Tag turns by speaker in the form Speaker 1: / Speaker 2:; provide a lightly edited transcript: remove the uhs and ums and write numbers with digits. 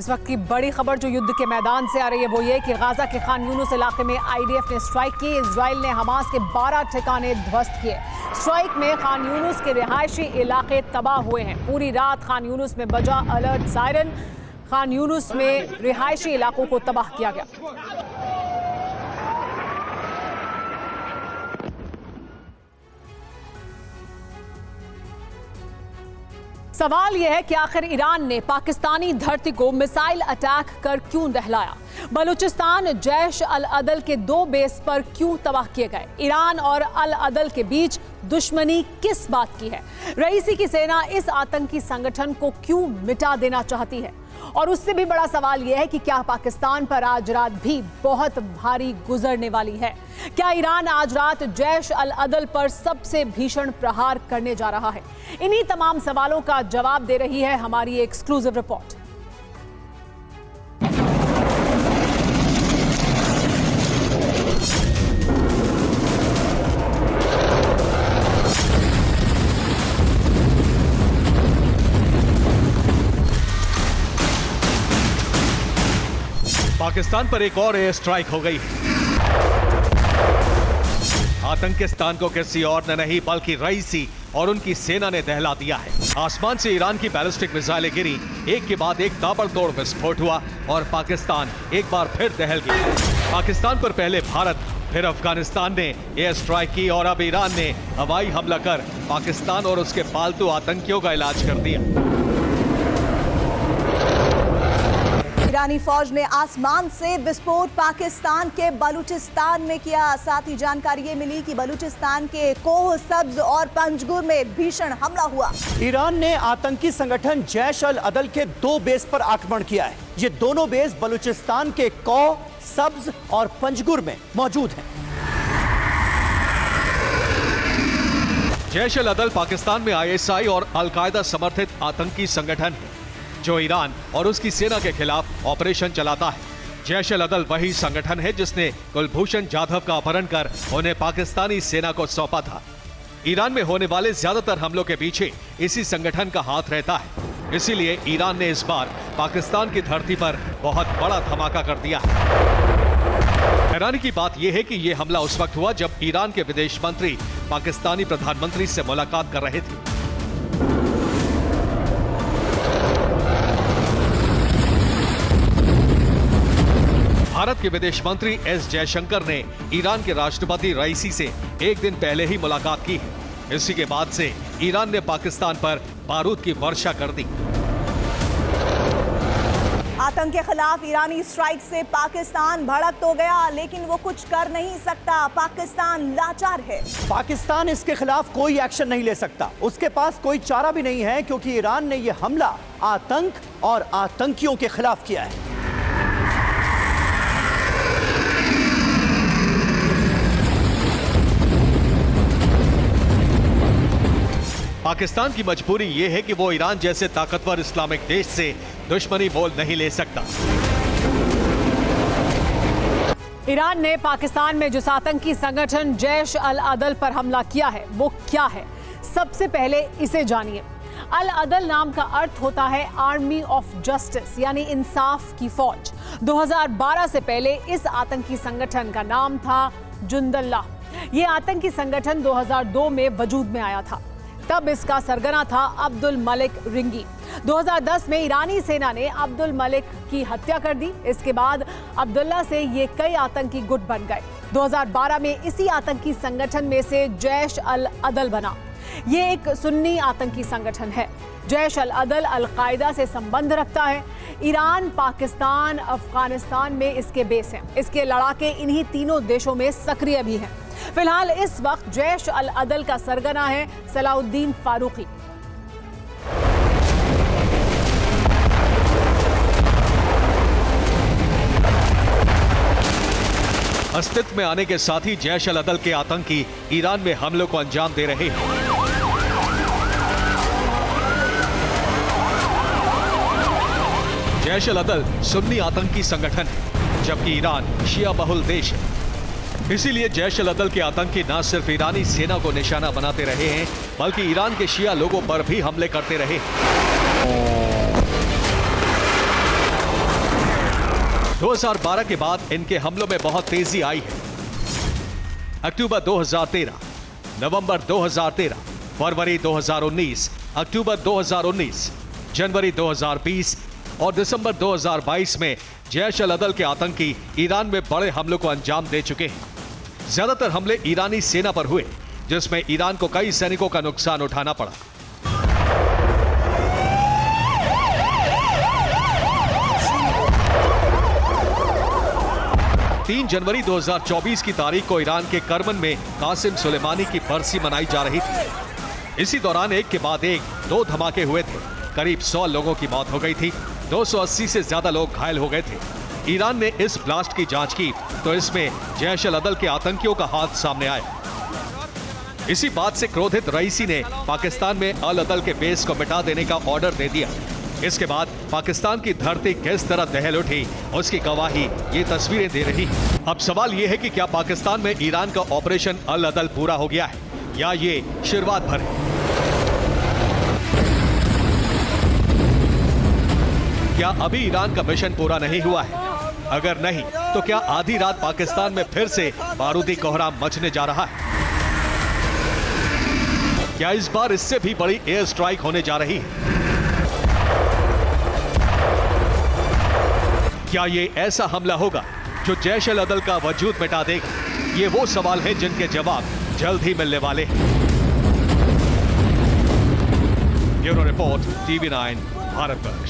Speaker 1: इस वक्त की बड़ी खबर जो युद्ध के मैदान से आ रही है वो ये कि गाजा के खान यूनुस इलाके में आईडीएफ ने स्ट्राइक की। इजराइल ने हमास के 12 ठिकाने ध्वस्त किए। स्ट्राइक में खान यूनुस के रिहायशी इलाके तबाह हुए हैं। पूरी रात खान यूनुस में बजा अलर्ट सायरन। खान यूनुस में रिहायशी इलाकों को तबाह किया गया। सवाल यह है कि आखिर ईरान ने पाकिस्तानी धरती को मिसाइल अटैक कर क्यों दहलाया? बलूचिस्तान जैश अल अदल के 2 बेस पर क्यों तबाह किए गए? ईरान और अल अदल के बीच दुश्मनी किस बात की है? रईसी की सेना इस आतंकी संगठन को क्यों मिटा देना चाहती है? और उससे भी बड़ा सवाल यह है कि क्या पाकिस्तान पर आज रात भी बहुत भारी गुजरने वाली है? क्या ईरान आज रात जैश अल अदल पर सबसे भीषण प्रहार करने जा रहा है? इन्हीं तमाम सवालों का जवाब दे रही है हमारी एक्सक्लूसिव रिपोर्ट।
Speaker 2: पाकिस्तान पर एक और एयर स्ट्राइक हो गई। आतंकिस्तान को किसी और ने नहीं बल्कि रईसी और उनकी सेना ने दहला दिया है। आसमान से ईरान की बैलिस्टिक मिसाइलें गिरी, एक के बाद एक ताबड़तोड़ विस्फोट हुआ और पाकिस्तान एक बार फिर दहल गया। पाकिस्तान पर पहले भारत, फिर अफगानिस्तान ने एयर स्ट्राइक की और अब ईरान ने हवाई हमला कर पाकिस्तान और उसके पालतू आतंकियों का इलाज कर दिया।
Speaker 3: ईरानी फौज ने आसमान से विस्फोट पाकिस्तान के बलूचिस्तान में किया। साथ ही जानकारी ये मिली कि बलूचिस्तान के कोह, सब्ज और पंजगुर में भीषण हमला हुआ।
Speaker 4: ईरान ने आतंकी संगठन जैश अल अदल के 2 बेस पर आक्रमण किया है। ये दोनों बेस बलूचिस्तान के कोह, सब्ज और पंजगुर में मौजूद हैं।
Speaker 2: जैश अल अदल पाकिस्तान में ISI और अल-कायदा समर्थित आतंकी संगठन है जो ईरान और उसकी सेना के खिलाफ ऑपरेशन चलाता है। जैश अल अदल वही संगठन है जिसने कुलभूषण जाधव का अपहरण कर उन्हें पाकिस्तानी सेना को सौंपा था। ईरान में होने वाले ज्यादातर हमलों के पीछे इसी संगठन का हाथ रहता है। इसीलिए ईरान ने इस बार पाकिस्तान की धरती पर बहुत बड़ा धमाका कर दिया है। हैरानी की बात यह है कि यह हमला उस वक्त हुआ जब ईरान के विदेश मंत्री पाकिस्तानी प्रधानमंत्री से मुलाकात कर रहे थे। भारत के विदेश मंत्री एस जयशंकर ने ईरान के राष्ट्रपति रईसी से एक दिन पहले ही मुलाकात की है। इसी के बाद से ईरान ने पाकिस्तान पर बारूद की वर्षा कर दी।
Speaker 3: आतंक के खिलाफ ईरानी स्ट्राइक से पाकिस्तान भड़क तो गया, लेकिन वो कुछ कर नहीं सकता। पाकिस्तान लाचार है।
Speaker 4: पाकिस्तान इसके खिलाफ कोई एक्शन नहीं ले सकता। उसके पास कोई चारा भी नहीं है क्योंकि ईरान ने यह हमला आतंक और आतंकियों के खिलाफ किया है।
Speaker 2: पाकिस्तान की मजबूरी यह है कि वो ईरान जैसे ताकतवर इस्लामिक देश से दुश्मनी मोल नहीं ले सकता।
Speaker 1: ईरान ने पाकिस्तान में जिस आतंकी संगठन जैश अल अदल पर हमला किया है वो क्या है? सबसे पहले इसे जानिए। अल अदल नाम का अर्थ होता है आर्मी ऑफ जस्टिस, यानी इंसाफ की फौज। 2012 से पहले इस आतंकी संगठन का नाम था जुंदल्लाह। ये आतंकी संगठन 2002 में वजूद में आया था। तब इसका सरगना था अब्दुल मलिक रिंगी। 2010 में ईरानी सेना ने अब्दुल मलिक की हत्या कर दी। इसके बाद अब्दुल्ला से ये कई आतंकी गुट बन गए। 2012 में इसी आतंकी संगठन में से जैश अल अदल बना। ये एक सुन्नी आतंकी संगठन है। जैश अल अदल अल-कायदा से संबंध रखता है। ईरान, पाकिस्तान, अफगानिस्तान में इसके बेस हैं। इसके लड़ाके इन्हीं तीनों देशों में सक्रिय भी हैं। फिलहाल इस वक्त जैश अल अदल का सरगना है सलाउद्दीन फारूकी।
Speaker 2: अस्तित्व में आने के साथ ही जैश अल अदल के आतंकी ईरान में हमलों को अंजाम दे रहे हैं। जैश अल अदल सुन्नी आतंकी संगठन है जबकि ईरान शिया बहुल देश है। इसीलिए जैश अल अदल के आतंकी न सिर्फ ईरानी सेना को निशाना बनाते रहे हैं बल्कि ईरान के शिया लोगों पर भी हमले करते रहे। 2012 के बाद इनके हमलों में बहुत तेजी आई है। अक्टूबर 2013, नवंबर 2013, फरवरी 2019, अक्टूबर 2019, जनवरी 2020 और दिसंबर 2022 में जैश अल अदल के आतंकी ईरान में बड़े हमलों को अंजाम दे चुके हैं। ज्यादातर हमले ईरानी सेना पर हुए, जिसमें ईरान को कई सैनिकों का नुकसान उठाना पड़ा। 3 जनवरी 2024 की तारीख को ईरान के करमन में कासिम सुलेमानी की बरसी मनाई जा रही थी। इसी दौरान एक के बाद एक 2 धमाके हुए थे। करीब 100 लोगों की मौत हो गई थी, 280 से ज्यादा लोग घायल हो गए थे। ईरान ने इस ब्लास्ट की जांच की तो इसमें जैश अल अदल के आतंकियों का हाथ सामने आया। इसी बात से क्रोधित रईसी ने पाकिस्तान में अल अदल के बेस को मिटा देने का ऑर्डर दे दिया। इसके बाद पाकिस्तान की धरती किस तरह दहल उठी, उसकी गवाही ये तस्वीरें दे रही। अब सवाल ये है कि क्या पाकिस्तान में ईरान का ऑपरेशन अल अदल पूरा हो गया है या ये शुरुआत भर है? क्या अभी ईरान का मिशन पूरा नहीं हुआ है? अगर नहीं तो क्या आधी रात पाकिस्तान में फिर से बारूदी कोहराम मचने जा रहा है? क्या इस बार इससे भी बड़ी एयर स्ट्राइक होने जा रही है? क्या ये ऐसा हमला होगा जो जैश अल अदल का वजूद मिटा देगा? ये वो सवाल है जिनके जवाब जल्द ही मिलने वाले हैं। Bureau report, TV9, Bharatvarsh.